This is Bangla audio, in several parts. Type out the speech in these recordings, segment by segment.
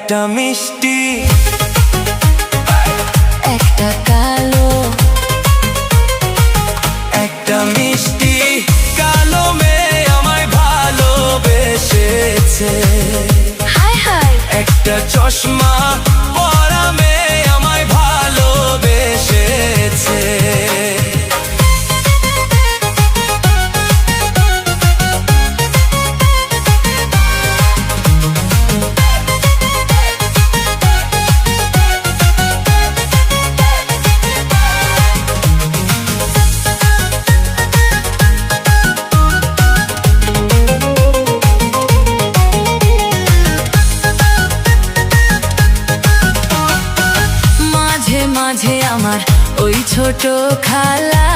একটা মিষ্টি একটা কালো, একটা মিষ্টি কালো মেয়ে আমায় ভালোবেসেছে। হায় হায় একটা চশমা পরা মেয়ে আমায় ভালোবেসেছে। মাঝে আমার ওই ছোট খালা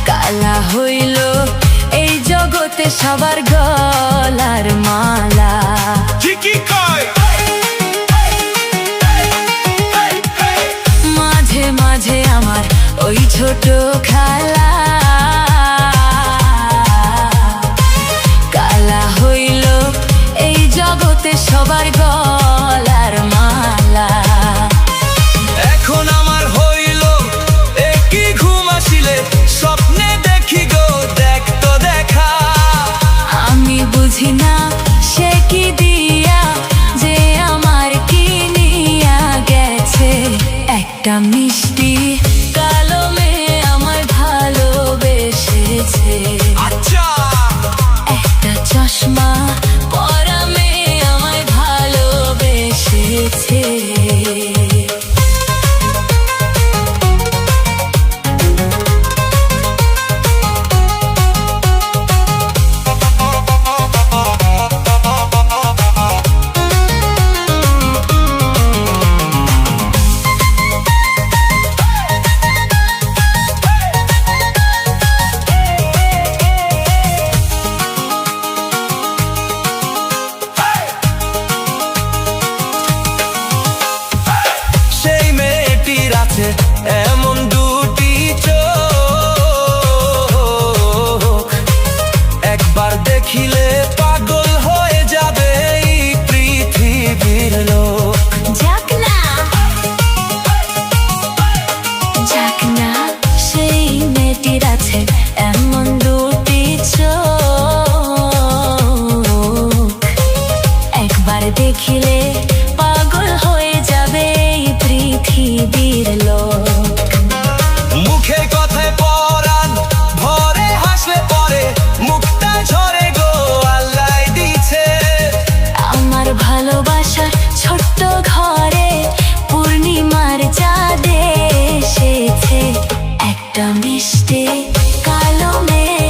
কালা হইল এই জগতে সবার গলার মালা। ঠিকই কয়। মাঝে মাঝে আমার ওই ছোট খালা কালা হইল এই জগতে সবার গলার মালা। এখন আমার হইল একই ঘুম আসিলে স্বপ্নে দেখি গো দেখ তো দেখা। আমি বুঝি না সে কি দিয়া যে আমার কি নিয়া গেছে। একটা মিষ্টি কালো মেয়ে আমায় ভালোবেসেছে। আচ্ছা একটা চশমা পরা মেয়ে আমায় ভালোবেসেছে। এমন দুটি চোখ একবার দেখিলে পাগল হয়ে যাবে এই পৃথিবীর লোক। যাক না যাক না সেই মেয়েটির আছে এমন দুটি চোখ একবার দেখিলে পাগল হয়ে যাবে এই পৃথিবীর লোক। মুখে কথায় পরাণ ভরে হাসলে পরে মুখটা ঝরে গো আল্লাহ দিছে। আমার ভালোবাসার ছোট্ট ঘরে পূর্ণিমার চাঁদ এসেছে। একটা মিষ্টি কালো মেয়ে